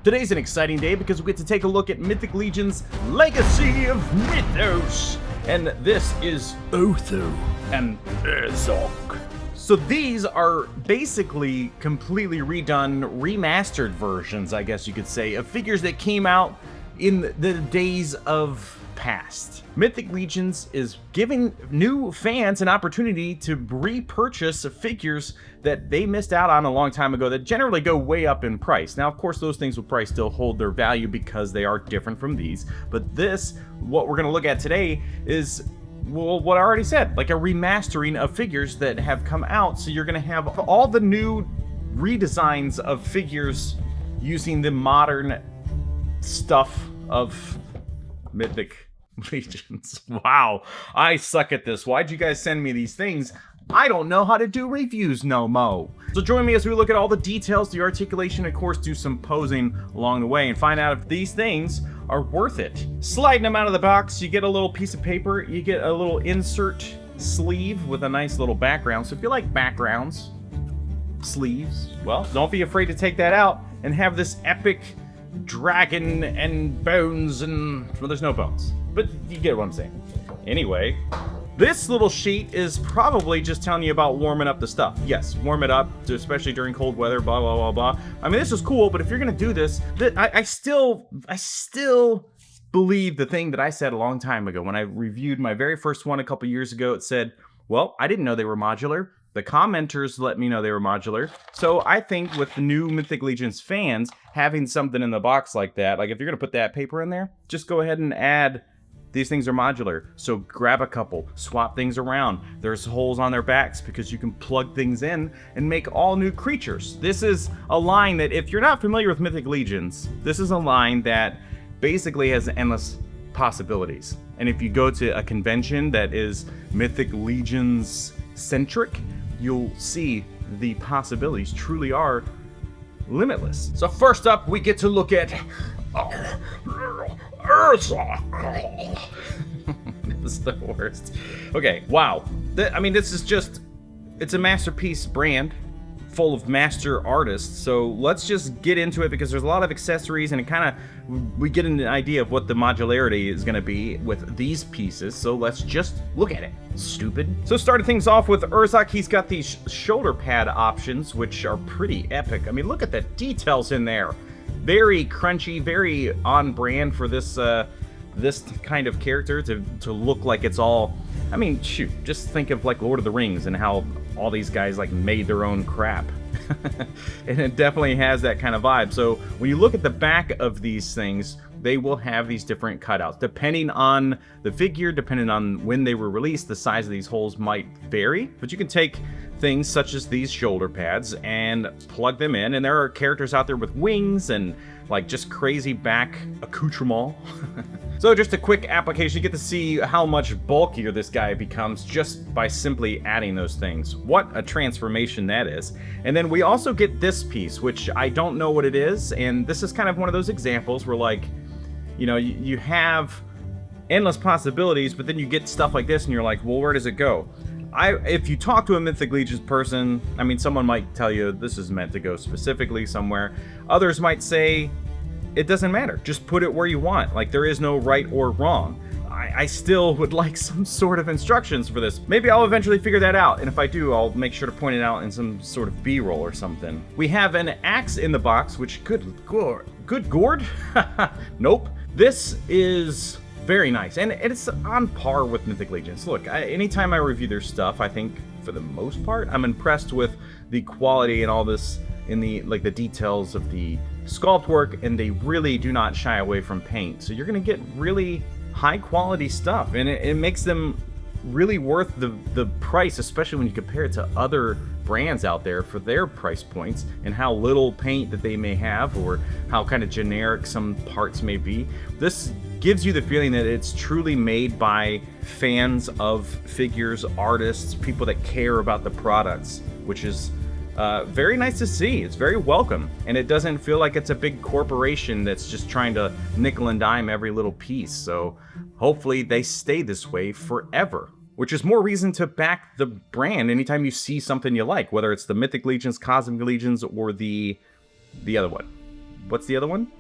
Today's an exciting day because we get to take a look at Mythic Legions Legacy of Mythoss. And this is Otho and Urzokk. So these are basically completely redone, remastered versions, I guess you could say, of figures that came out in the days of past. Mythic Legions is giving new fans an opportunity to repurchase figures that they missed out on a long time ago that generally go way up in price. Now, of course, those things will probably still hold their value because they are different from these. But this, what we're going to look at today, is, well, what I already said, like a remastering of figures that have come out. So you're going to have all the new redesigns of figures using the modern stuff of Mythic Legions. Wow, I suck at this. Why'd you guys send me these things? I don't know how to do reviews no mo. So join me as we look at all the details, the articulation, and of course do some posing along the way and find out if these things are worth it. Sliding them out of the box, you get a little piece of paper, you get a little insert sleeve with a nice little background. So if you like backgrounds, sleeves, well, don't be afraid to take that out and have this epic dragon and bones and, well, there's no bones, but you get what I'm saying. Anyway, this little sheet is probably just telling you about warming up the stuff. Yes, warm it up, especially during cold weather, blah, blah, blah, blah. I mean, this is cool, but if you're gonna do this, I still believe the thing that I said a long time ago when I reviewed my very first one a couple years ago. It said, well, I didn't know they were modular. The commenters let me know they were modular. So I think with the new Mythic Legions fans, having something in the box like that, like if you're gonna put that paper in there, just go ahead and add, these things are modular. So grab a couple, swap things around. There's holes on their backs because you can plug things in and make all new creatures. This is a line that, if you're not familiar with Mythic Legions, this is a line that basically has endless possibilities. And if you go to a convention that is Mythic Legions centric, you'll see the possibilities truly are limitless. So first up, we get to look at Urzokk. This is the worst. Okay, wow. I mean, this is just, it's a masterpiece brand full of master artists. So let's just get into it because there's a lot of accessories and it kind of, we get an idea of what the modularity is going to be with these pieces. So let's just look at it. Stupid. So starting things off with Urzokk, he's got these shoulder pad options, which are pretty epic. I mean, look at the details in there. Very crunchy, very on brand for this this kind of character to look like it's all, I mean, shoot, just think of like Lord of the Rings and how all these guys like made their own crap. And it definitely has that kind of vibe. So when you look at the back of these things, they will have these different cutouts. Depending on the figure, depending on when they were released, the size of these holes might vary. But you can take things such as these shoulder pads and plug them in. And there are characters out there with wings and like just crazy back accoutrement. So just a quick application, you get to see how much bulkier this guy becomes just by simply adding those things. What a transformation that is. And then we also get this piece, which I don't know what it is. And this is kind of one of those examples where, like, you know, you have endless possibilities, but then you get stuff like this and you're like, well, where does it go? If you talk to a Mythic Legions person, I mean, someone might tell you this is meant to go specifically somewhere. Others might say, it doesn't matter. Just put it where you want. Like, there is no right or wrong. I still would like some sort of instructions for this. Maybe I'll eventually figure that out. And if I do, I'll make sure to point it out in some sort of B-roll or something. We have an axe in the box, which good gourd? Nope. This is very nice. And it's on par with Mythic Legions. Look, anytime I review their stuff, I think for the most part, I'm impressed with the quality and all this in the, like, the details of the sculpt work, and they really do not shy away from paint. So you're gonna get really high quality stuff, and it makes them really worth the price, especially when you compare it to other brands out there for their price points and how little paint that they may have or how kind of generic some parts may be. This gives you the feeling that it's truly made by fans of figures, artists, people that care about the products, which is very nice to see. It's very welcome, and it doesn't feel like it's a big corporation that's just trying to nickel and dime every little piece. So hopefully they stay this way forever, which is more reason to back the brand anytime you see something you like, whether it's the Mythic Legions, Cosmic Legions, or the other one, What's the other one?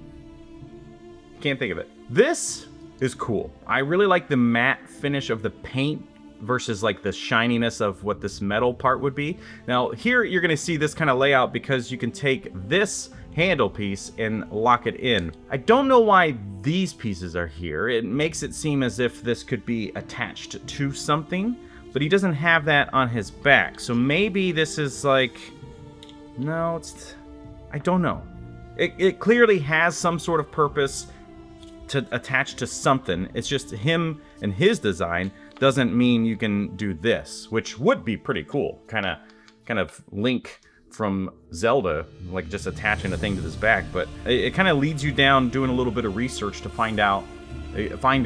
Can't think of it. This is cool. I really like the matte finish of the paint versus like the shininess of what this metal part would be. Now here you're going to see this kind of layout because you can take this handle piece and lock it in. I don't know why these pieces are here. It makes it seem as if this could be attached to something, but he doesn't have that on his back. So maybe this is like, no, I don't know. It clearly has some sort of purpose to attach to something. It's just him and his design doesn't mean you can do this, which would be pretty cool. Kind of Link from Zelda, like just attaching a thing to his back. But it kind of leads you down doing a little bit of research to find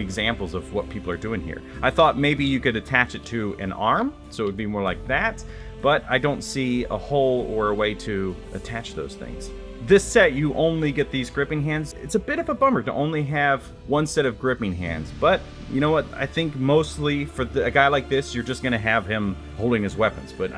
examples of what people are doing here. I thought maybe you could attach it to an arm, so it would be more like that, but I don't see a hole or a way to attach those things. This set, you only get these gripping hands. It's a bit of a bummer to only have one set of gripping hands, but you know what? I think mostly for a guy like this, you're just gonna have him holding his weapons, but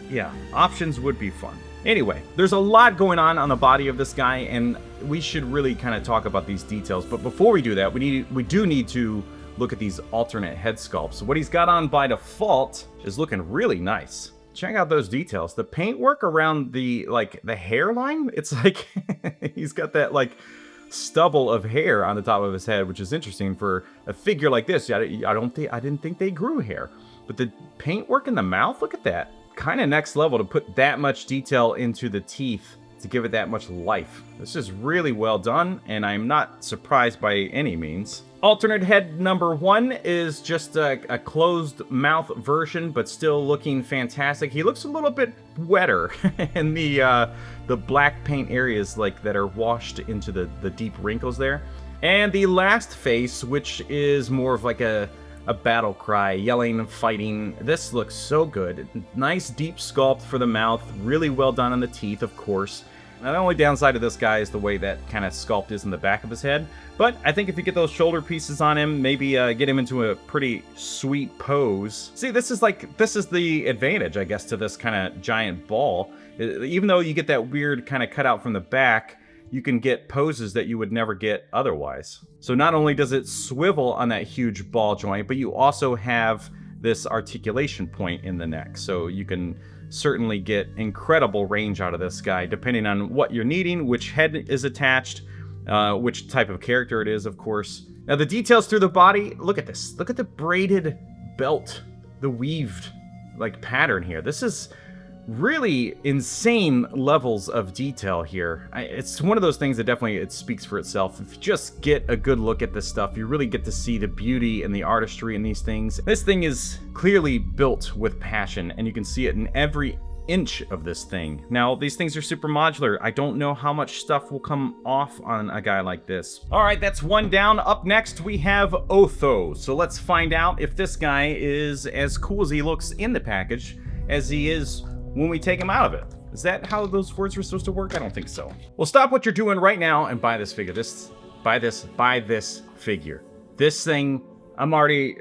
yeah, options would be fun. Anyway, there's a lot going on the body of this guy, and we should really kind of talk about these details. But before we do that, we do need to look at these alternate head sculpts. So what he's got on by default is looking really nice. Check out those details. The paintwork around the hairline, it's like he's got that like stubble of hair on the top of his head, which is interesting for a figure like this. I didn't think they grew hair. But the paintwork in the mouth, look at that. Kind of next level to put that much detail into the teeth to give it that much life. This is really well done, and I'm not surprised by any means. Alternate head number 1 is just a closed mouth version, but still looking fantastic. He looks a little bit wetter in the black paint areas like that are washed into the deep wrinkles there. And the last face, which is more of like a battle cry, yelling and fighting. This looks so good. Nice deep sculpt for the mouth, really well done on the teeth, of course. Now, the only downside of this guy is the way that kind of sculpt is in the back of his head, but I think if you get those shoulder pieces on him, maybe get him into a pretty sweet pose. See, this is the advantage, I guess, to this kind of giant ball. Even though you get that weird kind of cutout from the back, you can get poses that you would never get otherwise. So not only does it swivel on that huge ball joint, but you also have this articulation point in the neck. So you can certainly get incredible range out of this guy, depending on what you're needing, which head is attached, which type of character it is, of course. Now the details through the body, look at this. Look at the braided belt, the weaved like pattern here. This is really insane levels of detail here. It's one of those things that definitely it speaks for itself. If you just get a good look at this stuff, you really get to see the beauty and the artistry in these things. This thing is clearly built with passion, and you can see it in every inch of this thing. Now, these things are super modular. I don't know how much stuff will come off on a guy like this. All right, that's one down. Up next, we have Otho. So let's find out if this guy is as cool as he looks in the package as he is when we take him out of it. Is that how those words were supposed to work? I don't think so. Well, stop what you're doing right now and buy this figure. Buy this figure. This thing, I'm already,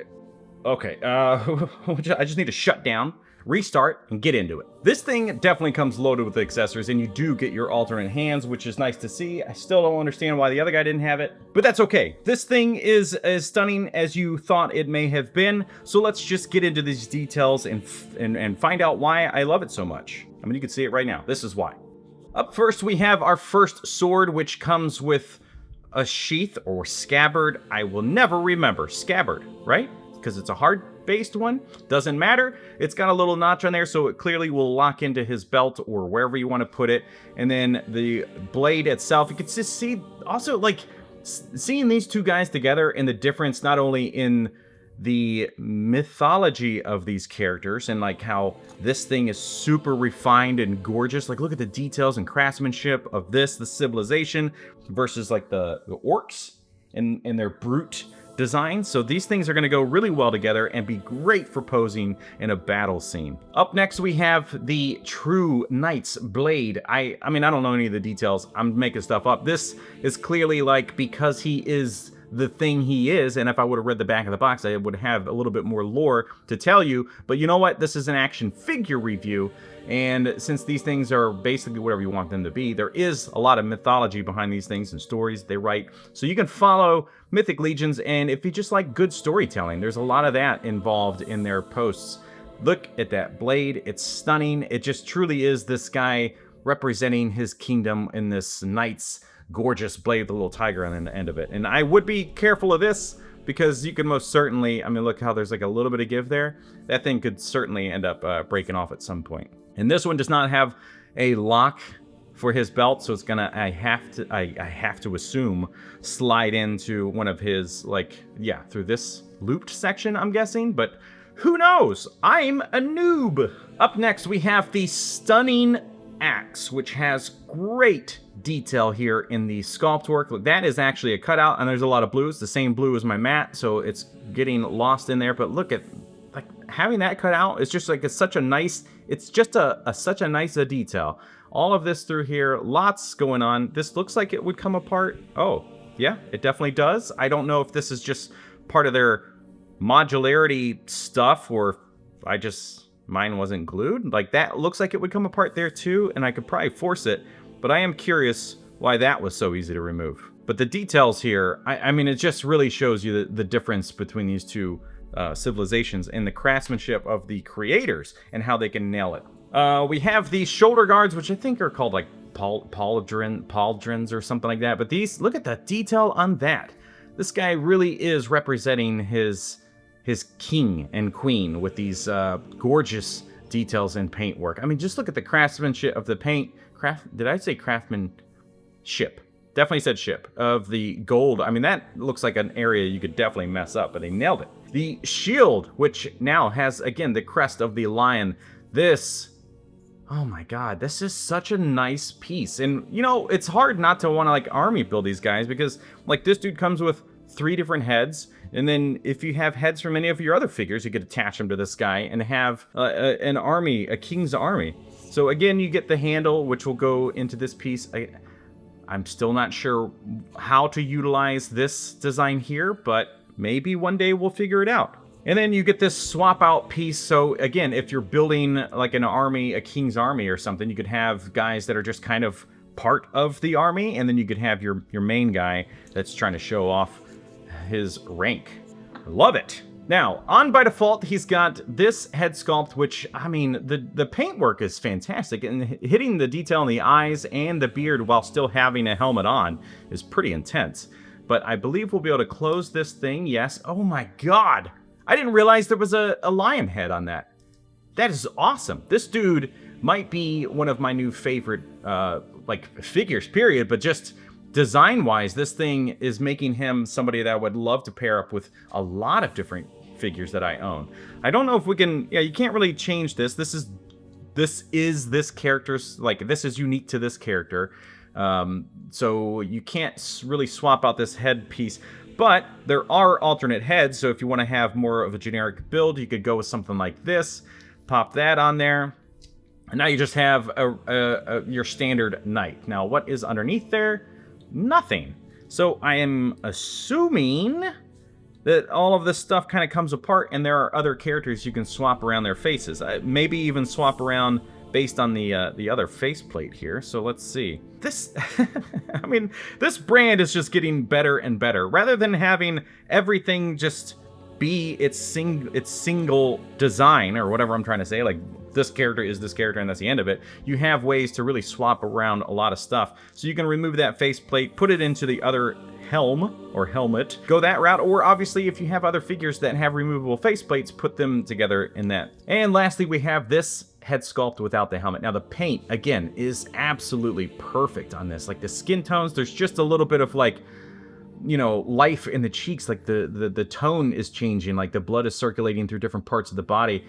okay. I just need to shut down, restart, and get into it. This thing definitely comes loaded with accessories, and you do get your alternate hands, which is nice to see. I still don't understand why the other guy didn't have it, but that's okay. This thing is as stunning as you thought it may have been, so let's just get into these details and find out why I love it so much. I mean, you can see it right now. This is why. Up first, we have our first sword, which comes with a sheath or scabbard. I will never remember. Scabbard, right? Because it's a hard-based one. Doesn't matter. It's got a little notch on there, so it clearly will lock into his belt or wherever you want to put it. And then the blade itself, you can just see also, like, seeing these two guys together and the difference not only in the mythology of these characters and like how this thing is super refined and gorgeous. Like, look at the details and craftsmanship of the civilization versus like the orcs and their brute design. So these things are going to go really well together and be great for posing in a battle scene. Up next, we have the True Knight's Blade. I mean, I don't know any of the details. I'm making stuff up. This is clearly like, because he is the thing he is. And if I would have read the back of the box, I would have a little bit more lore to tell you. But you know what? This is an action figure review. And since these things are basically whatever you want them to be, there is a lot of mythology behind these things and stories they write. So you can follow Mythic Legions, and if you just like good storytelling, there's a lot of that involved in their posts. Look at that blade. It's stunning. It just truly is this guy representing his kingdom in this knight's gorgeous blade with a little tiger on the end of it. And I would be careful of this, because you can most certainly, I mean, look how there's like a little bit of give there. That thing could certainly end up breaking off at some point. And this one does not have a lock for his belt, so it's gonna, I have to assume, slide into one of his, like, yeah, through this looped section, I'm guessing, but who knows? I'm a noob. Up next, we have the stunning axe, which has great detail here in the sculpt work. Look, that is actually a cutout, and there's a lot of blue. It's the same blue as my mat, so it's getting lost in there. But look at, like, having that cut out, it's just like, it's such a nice, it's just such a nice detail. All of this through here, lots going on. This looks like it would come apart. Oh, yeah, it definitely does. I don't know if this is just part of their modularity stuff, or mine wasn't glued. Like, that looks like it would come apart there too, and I could probably force it, but I am curious why that was so easy to remove. But the details here, I mean, it just really shows you the difference between these two civilizations and the craftsmanship of the creators and how they can nail it. We have these shoulder guards, which I think are called like pauldrons or something like that. But these, look at the detail on that. This guy really is representing his king and queen with these gorgeous details in paintwork. I mean, just look at the craftsmanship of the paint. Did I say craftsmanship? Definitely said ship. Of the gold. I mean, that looks like an area you could definitely mess up, but they nailed it. The shield, which now has, again, the crest of the lion. This, oh my god, this is such a nice piece. And, you know, it's hard not to want to, like, army build these guys, because, like, this dude comes with 3 different heads. And then if you have heads from any of your other figures, you could attach them to this guy and have an army, a king's army. So again, you get the handle, which will go into this piece. I'm still not sure how to utilize this design here, but maybe one day we'll figure it out. And then you get this swap out piece. So again, if you're building like an army, a king's army or something, you could have guys that are just kind of part of the army, and then you could have your main guy that's trying to show off his rank. Love it. Now, on by default, he's got this head sculpt, which, I mean, the paintwork is fantastic, and hitting the detail in the eyes and the beard while still having a helmet on is pretty intense. But I believe we'll be able to close this thing. Yes. Oh my god. I didn't realize there was a lion head on that. That is awesome. This dude might be one of my new favorite, like, figures, period, but just design-wise, this thing is making him somebody that I would love to pair up with a lot of different figures that I own. I don't know if we can, yeah, you can't really change this. This is this character's, like, this is unique to this character. So you can't really swap out this head piece, but there are alternate heads. So if you want to have more of a generic build, you could go with something like this, pop that on there, and now you just have your standard knight. Now, what is underneath there? Nothing. So I am assuming that all of this stuff kind of comes apart, and there are other characters you can swap around their faces. Maybe even swap around based on the other faceplate here. So let's see. This, I mean, this brand is just getting better and better. Rather than having everything just be its single design, or whatever I'm trying to say, like, this character is this character and that's the end of it, you have ways to really swap around a lot of stuff. So you can remove that faceplate, put it into the other helm or helmet, go that route, or obviously if you have other figures that have removable faceplates, put them together in that. And lastly, we have this head sculpt without the helmet. Now the paint, again, is absolutely perfect on this. Like, the skin tones, there's just a little bit of, like, you know, life in the cheeks. Like the tone is changing, like the blood is circulating through different parts of the body.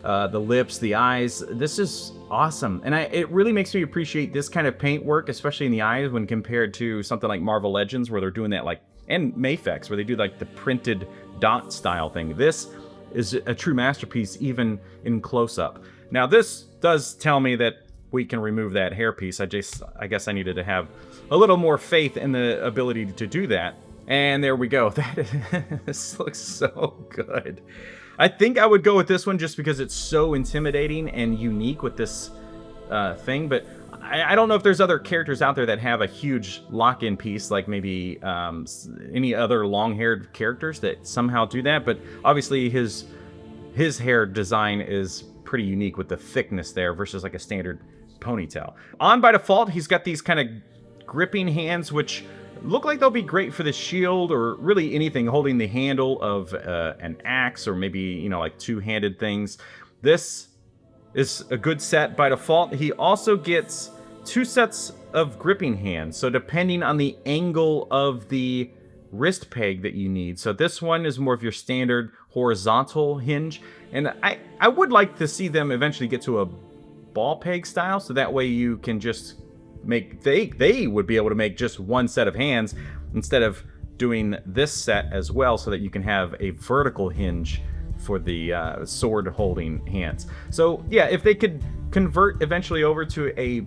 The lips, the eyes, this is awesome. And it really makes me appreciate this kind of paint work, especially in the eyes, when compared to something like Marvel Legends, where they're doing that, like, and Mayfex, where they do like the printed dot style thing. This is a true masterpiece, even in close-up. Now, this does tell me that we can remove that hair piece. I guess I needed to have a little more faith in the ability to do that. And there we go. This looks so good. I think I would go with this one just because it's so intimidating and unique with this thing, but I don't know if there's other characters out there that have a huge lock-in piece, like maybe any other long-haired characters that somehow do that, but obviously his hair design is pretty unique with the thickness there versus like a standard ponytail. On by default, he's got these kind of gripping hands, which look like they'll be great for the shield or really anything holding the handle of an axe or maybe, you know, like two-handed things. This is a good set by default. He also gets 2 sets of gripping hands, so depending on the angle of the wrist peg that you need. So this one is more of your standard horizontal hinge, and I would like to see them eventually get to a ball peg style, so that way you can just make, they would be able to make just 1 set of hands instead of doing this set as well, so that you can have a vertical hinge for the sword holding hands. So yeah, if they could convert eventually over to a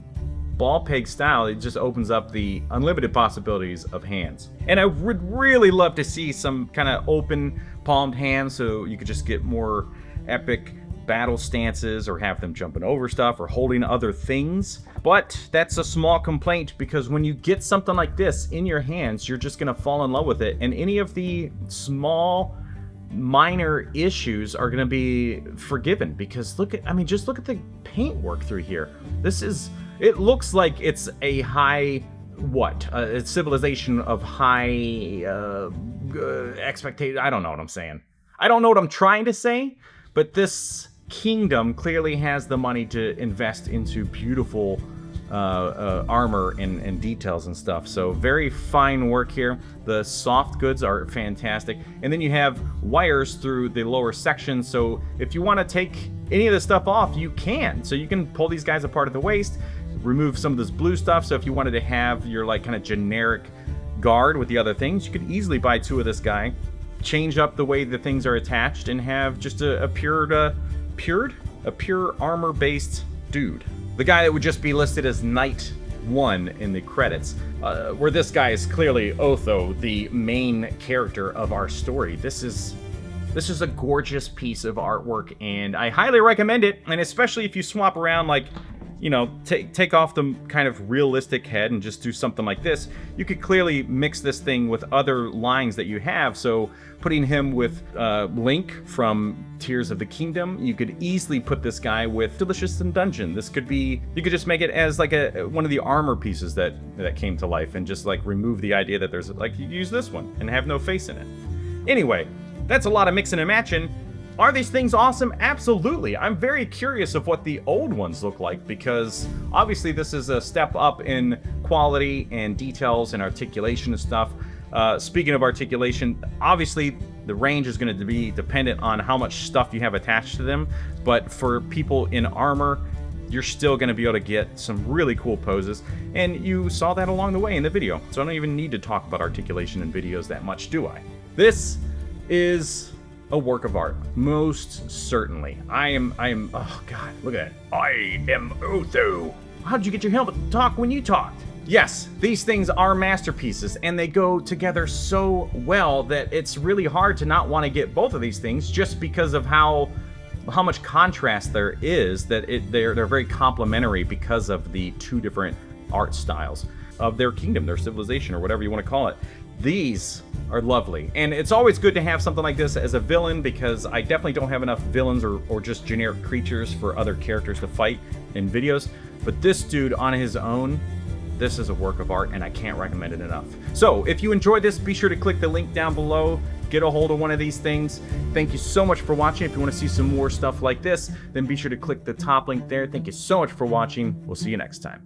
ball peg style, it just opens up the unlimited possibilities of hands. And I would really love to see some kind of open palmed hands, so you could just get more epic battle stances or have them jumping over stuff or holding other things. But that's a small complaint, because when you get something like this in your hands, you're just gonna fall in love with it, and any of the small minor issues are gonna be forgiven, because look at, I mean, just look at the paint work through here. This is, it looks like it's a high, a civilization of high expectation. I don't know what I'm saying. I don't know what I'm trying to say, but this kingdom clearly has the money to invest into beautiful armor and details and stuff. So very fine work here. The soft goods are fantastic. And then you have wires through the lower section, so if you want to take any of the stuff off, you can. So you can pull these guys apart at the waist, remove some of this blue stuff. So if you wanted to have your like kind of generic guard with the other things, you could easily buy 2 of this guy, change up the way the things are attached, and have just a pure armor based dude. The guy that would just be listed as Knight 1 in the credits, where this guy is clearly Otho, the main character of our story. This is a gorgeous piece of artwork, and I highly recommend it. And especially if you swap around, like, you know, take off the kind of realistic head and just do something like this, you could clearly mix this thing with other lines that you have. So putting him with Link from Tears of the Kingdom, you could easily put this guy with Delicious in Dungeon. This could be, you could just make it as like one of the armor pieces that came to life, and just like remove the idea that there's like, you use this one and have no face in it. Anyway, that's a lot of mixing and matching. Are these things awesome? Absolutely. I'm very curious of what the old ones look like, because obviously this is a step up in quality and details and articulation and stuff. Speaking of articulation, obviously the range is going to be dependent on how much stuff you have attached to them, but for people in armor, you're still going to be able to get some really cool poses, and you saw that along the way in the video, so I don't even need to talk about articulation in videos that much, do I? This is a work of art, most certainly. I am, oh god, look at that. I am Otho. How did you get your helmet to talk when you talked? Yes, these things are masterpieces, and they go together so well that it's really hard to not want to get both of these things, just because of how much contrast there is, that they're very complementary because of the 2 different art styles of their kingdom, their civilization, or whatever you want to call it. These are lovely, and it's always good to have something like this as a villain, because I definitely don't have enough villains or just generic creatures for other characters to fight in videos. But this dude on his own, this is a work of art, and I can't recommend it enough. So if you enjoyed this, be sure to click the link down below, get a hold of one of these things. Thank you so much for watching. If you want to see some more stuff like this, then be sure to click the top link there. Thank you so much for watching. We'll see you next time.